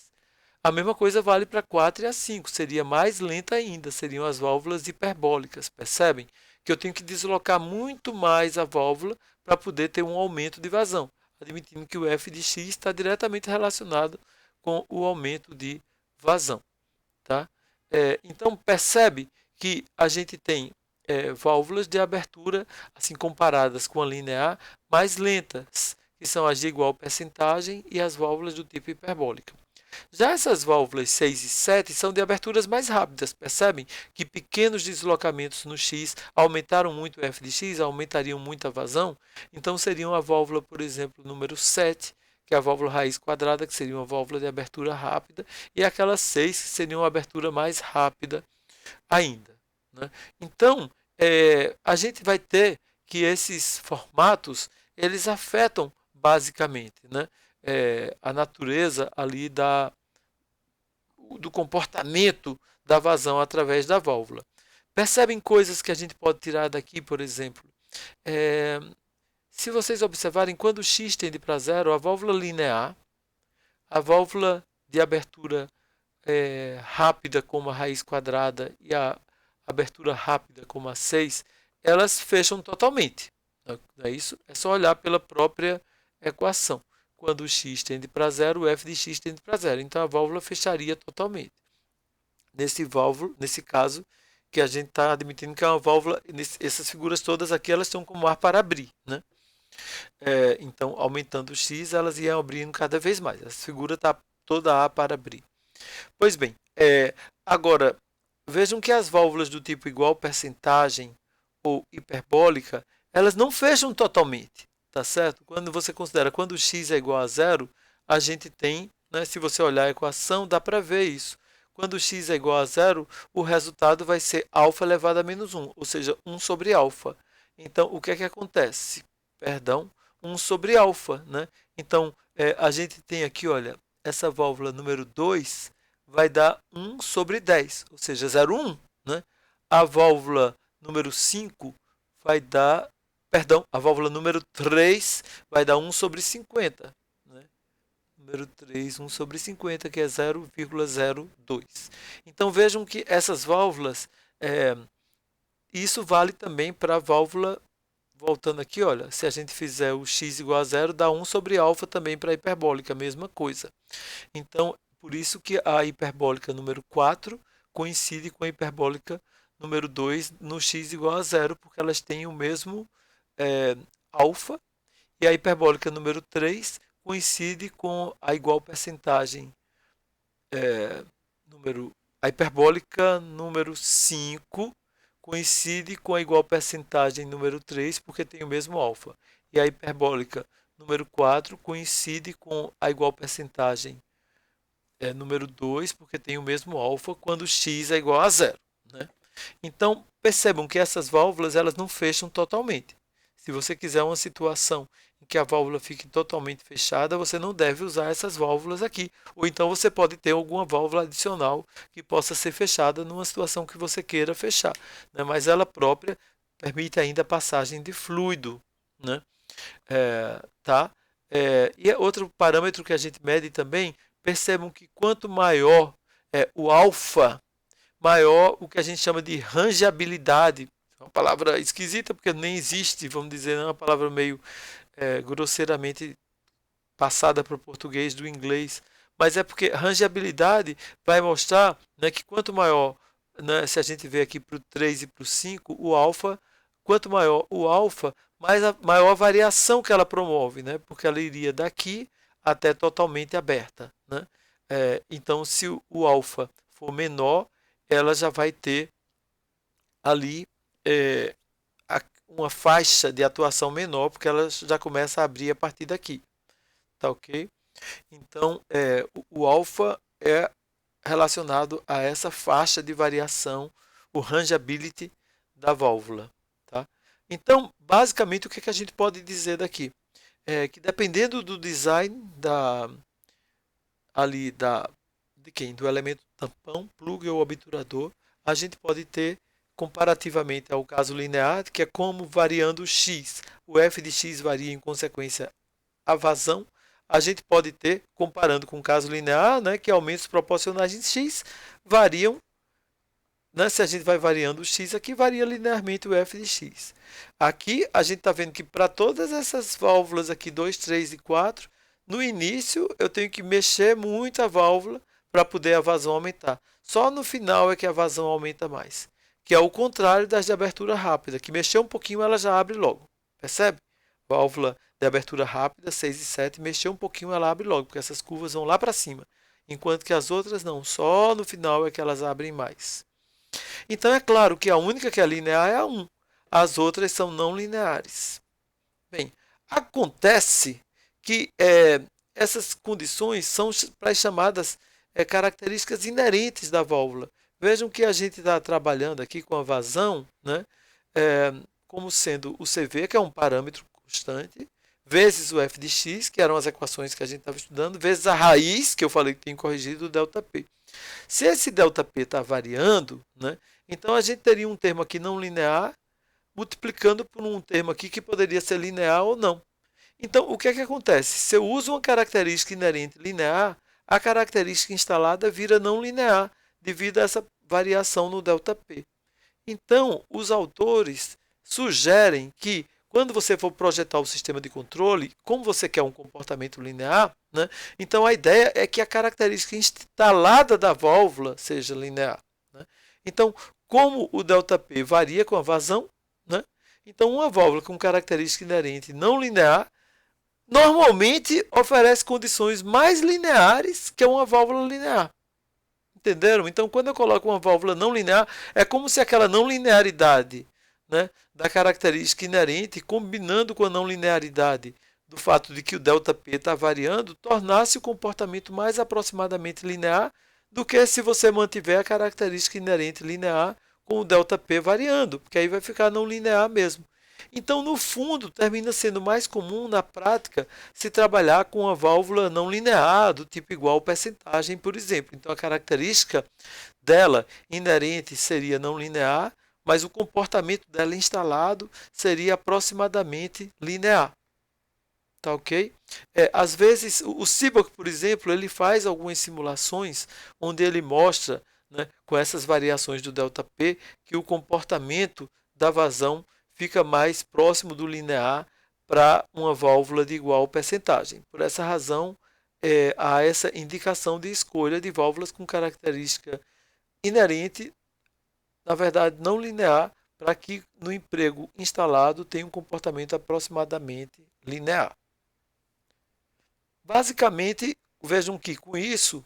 A mesma coisa vale para a 4 e a 5, seria mais lenta ainda, seriam as válvulas hiperbólicas, percebem? Que eu tenho que deslocar muito mais a válvula para poder ter um aumento de vazão, admitindo que o f de x está diretamente relacionado com o aumento de vazão. Tá? Então, percebe que a gente tem válvulas de abertura, assim comparadas com a linear, mais lentas, que são as de igual percentagem e as válvulas do tipo hiperbólica. Já essas válvulas 6 e 7 são de aberturas mais rápidas, percebem que pequenos deslocamentos no X aumentaram muito o f de x, aumentariam muito a vazão, então seriam a válvula, por exemplo, número 7, que é a válvula raiz quadrada, que seria uma válvula de abertura rápida, e aquela 6, que seria uma abertura mais rápida ainda, né? Então, a gente vai ter que esses formatos, eles afetam basicamente, né, a natureza ali do comportamento da vazão através da válvula. Percebem coisas que a gente pode tirar daqui, por exemplo? Se vocês observarem, quando o x tende para zero, a válvula linear, a válvula de abertura rápida, como a raiz quadrada, e a abertura rápida, como a 6, elas fecham totalmente. Não é isso? É só olhar pela própria equação. Quando o x tende para zero, o f de x tende para zero. Então, a válvula fecharia totalmente. Nesse caso, que a gente está admitindo que é uma válvula, essas figuras todas aqui, elas estão como ar para abrir, né? Então, aumentando o x, elas iam abrindo cada vez mais. Essa figura está toda A para abrir. Pois bem, agora, vejam que as válvulas do tipo igual percentagem ou hiperbólica, elas não fecham totalmente, tá certo? Quando você considera quando o x é igual a zero, a gente tem, né, se você olhar a equação, dá para ver isso. Quando x é igual a zero, o resultado vai ser alfa elevado a menos 1, ou seja, 1 sobre alfa. Então, o que é que acontece? Perdão, 1 sobre alfa, né? Então, a gente tem aqui, olha, essa válvula número 2 vai dar 1 sobre 10, ou seja, 0,1, né? A válvula número 5 vai dar, perdão, a válvula número 3 vai dar 1 sobre 50, né? Número 3, 1 sobre 50, que é 0,02. Então, vejam que essas válvulas, isso vale também para a válvula. Voltando aqui, olha, se a gente fizer o x igual a zero, dá 1 sobre alfa também para a hiperbólica, a mesma coisa. Então, por isso que a hiperbólica número 4 coincide com a hiperbólica número 2 no x igual a zero, porque elas têm o mesmo alfa, e a hiperbólica número 3 coincide com a igual percentagem, a hiperbólica número 5 coincide com a igual percentagem número 3, porque tem o mesmo alfa. E a hiperbólica número 4 coincide com a igual percentagem número 2, porque tem o mesmo alfa quando x é igual a zero, né? Então, percebam que essas válvulas elas não fecham totalmente. Se você quiser uma situação em que a válvula fique totalmente fechada, você não deve usar essas válvulas aqui. Ou então você pode ter alguma válvula adicional que possa ser fechada numa situação que você queira fechar, né? Mas ela própria permite ainda a passagem de fluido, né? Tá? E é outro parâmetro que a gente mede também, percebam que quanto maior o alfa, maior o que a gente chama de rangeabilidade. É uma palavra esquisita porque nem existe, vamos dizer, é uma palavra meio grosseiramente passada para o português do inglês, mas é porque rangeabilidade vai mostrar, né, que quanto maior, né, se a gente vê aqui para o 3 e para o 5, o alfa, quanto maior o alfa, maior a variação que ela promove, né, porque ela iria daqui até totalmente aberta. Né? Então, se o alfa for menor, ela já vai ter ali uma faixa de atuação menor, porque ela já começa a abrir a partir daqui. Tá ok? Então, o alfa é relacionado a essa faixa de variação, o rangeability da válvula. Tá? Então, basicamente, o que a gente pode dizer daqui? É que dependendo do design do elemento tampão, plug ou obturador, a gente pode ter, comparativamente ao caso linear, que é como variando o x. O f de x varia em consequência a vazão. A gente pode ter, comparando com o caso linear, né, que aumentos proporcionais em x variam, né, se a gente vai variando o x, aqui varia linearmente o f de x. Aqui a gente está vendo que para todas essas válvulas aqui, 2, 3 e 4, no início eu tenho que mexer muito a válvula para poder a vazão aumentar. Só no final é que a vazão aumenta mais, que é o contrário das de abertura rápida, que mexer um pouquinho ela já abre logo. Percebe? Válvula de abertura rápida, 6 e 7, mexer um pouquinho ela abre logo, porque essas curvas vão lá para cima. Enquanto que as outras não, só no final é que elas abrem mais. Então é claro que a única que é linear é a 1. As outras são não lineares. Bem, acontece que essas condições são as chamadas características inerentes da válvula. Vejam que a gente está trabalhando aqui com a vazão, né, como sendo o CV, que é um parâmetro constante, vezes o f de x, que eram as equações que a gente estava estudando, vezes a raiz, que eu falei que tem corrigido, o ΔP. Se esse ΔP está variando, né, então a gente teria um termo aqui não linear, multiplicando por um termo aqui que poderia ser linear ou não. Então, o que é que acontece? Se eu uso uma característica inerente linear, a característica instalada vira não linear, devido a essa variação no ΔP. Então, os autores sugerem que, quando você for projetar o sistema de controle, como você quer um comportamento linear, né, então a ideia é que a característica instalada da válvula seja linear. Né? Então, como o ΔP varia com a vazão, né, então uma válvula com característica inerente não linear normalmente oferece condições mais lineares que uma válvula linear. Entenderam? Então, quando eu coloco uma válvula não linear, é como se aquela não linearidade, né, da característica inerente, combinando com a não linearidade do fato de que o ΔP está variando, tornasse o comportamento mais aproximadamente linear do que se você mantiver a característica inerente linear com o ΔP variando, porque aí vai ficar não linear mesmo. Então, no fundo, termina sendo mais comum na prática se trabalhar com uma válvula não linear, do tipo igual percentagem, por exemplo. Então, a característica dela inerente seria não linear, mas o comportamento dela instalado seria aproximadamente linear. Tá ok? Às vezes, o Seeberg, por exemplo, ele faz algumas simulações onde ele mostra, né, com essas variações do ΔP, que o comportamento da vazão fica mais próximo do linear para uma válvula de igual percentagem. Por essa razão, há essa indicação de escolha de válvulas com característica inerente, na verdade não linear, para que no emprego instalado tenha um comportamento aproximadamente linear. Basicamente, vejam que com isso,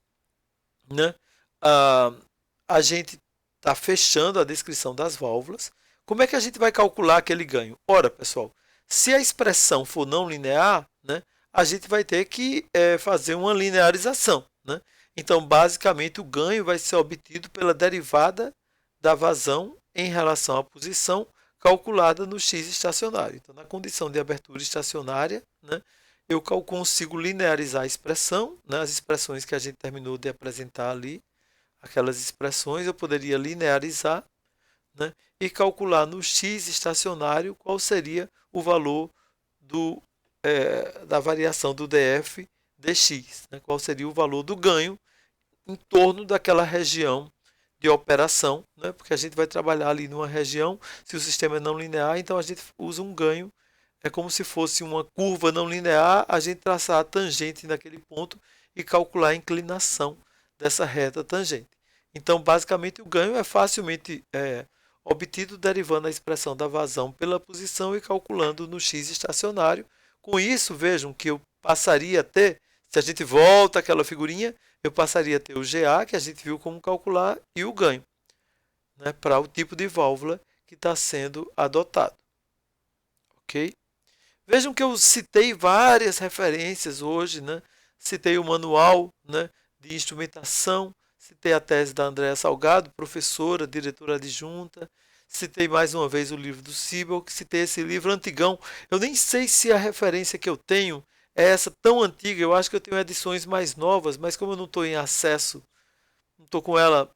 né, a gente está fechando a descrição das válvulas. Como é que a gente vai calcular aquele ganho? Ora, pessoal, se a expressão for não linear, né, a gente vai ter que fazer uma linearização. Né? Então, basicamente, o ganho vai ser obtido pela derivada da vazão em relação à posição calculada no x estacionário. Então, na condição de abertura estacionária, né, eu consigo linearizar a expressão, né, as expressões que a gente terminou de apresentar ali, aquelas expressões eu poderia linearizar, né, e calcular no x estacionário qual seria o valor da variação do DF dx, né? Qual seria o valor do ganho em torno daquela região de operação, né? Porque a gente vai trabalhar ali numa região, se o sistema é não linear, então a gente usa um ganho, é como se fosse uma curva não linear, a gente traçar a tangente naquele ponto e calcular a inclinação dessa reta tangente. Então, basicamente, o ganho é facilmente obtido derivando a expressão da vazão pela posição e calculando no x estacionário. Com isso, vejam que eu passaria a ter, se a gente volta àquela figurinha, eu passaria a ter o GA, que a gente viu como calcular, e o ganho, né, para o tipo de válvula que está sendo adotado. Ok? Vejam que eu citei várias referências hoje, né? Citei o manual, né, de instrumentação, citei a tese da Andréa Salgado, professora, diretora adjunta, citei mais uma vez o livro do Seebeck, citei esse livro antigão. Eu nem sei se a referência que eu tenho é essa tão antiga, eu acho que eu tenho edições mais novas, mas como eu não estou em acesso, não estou com ela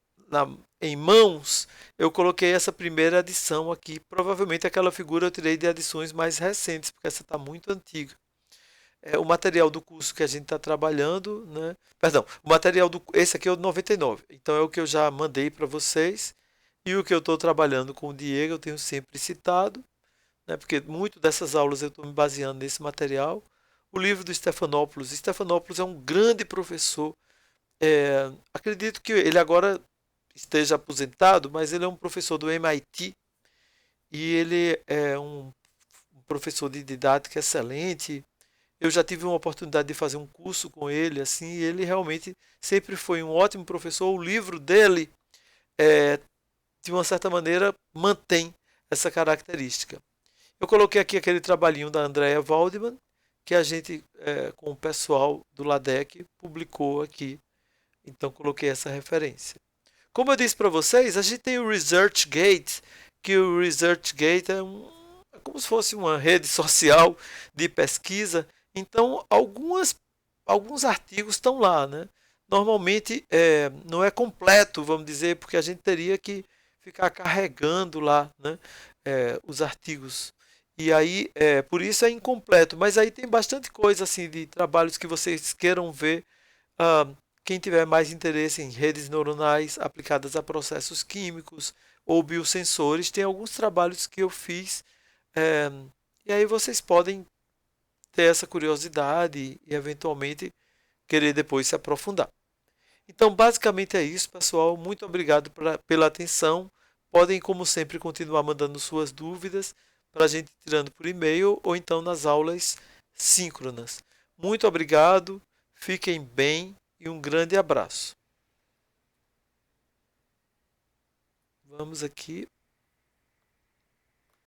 em mãos, eu coloquei essa primeira edição aqui. Provavelmente aquela figura eu tirei de edições mais recentes, porque essa está muito antiga. O material do curso que a gente está trabalhando, né? Perdão, o material esse aqui é o 99. Então é o que eu já mandei para vocês. E o que eu estou trabalhando com o Diego, eu tenho sempre citado, né? Porque muito dessas aulas eu estou me baseando nesse material. O livro do Stephanopoulos. Stephanopoulos é um grande professor. Acredito que ele agora esteja aposentado, mas ele é um professor do MIT e ele é um professor de didática excelente. Eu já tive uma oportunidade de fazer um curso com ele, assim, e ele realmente sempre foi um ótimo professor. O livro dele, de uma certa maneira, mantém essa característica. Eu coloquei aqui aquele trabalhinho da Andrea Waldman, que a gente, com o pessoal do LADEC, publicou aqui. Então, coloquei essa referência. Como eu disse para vocês, a gente tem o ResearchGate, que o ResearchGate é como se fosse uma rede social de pesquisa. Então, alguns artigos estão lá, né? Normalmente não é completo, vamos dizer, porque a gente teria que ficar carregando lá, né, os artigos. E aí, por isso é incompleto. Mas aí tem bastante coisa assim de trabalhos que vocês queiram ver. Ah, quem tiver mais interesse em redes neuronais aplicadas a processos químicos ou biosensores, tem alguns trabalhos que eu fiz, eh, e aí vocês podem ter essa curiosidade e eventualmente querer depois se aprofundar. Então, basicamente é isso, pessoal. Muito obrigado pela atenção. Podem, como sempre, continuar mandando suas dúvidas para a gente tirando por e-mail ou então nas aulas síncronas. Muito obrigado, fiquem bem e um grande abraço. Vamos aqui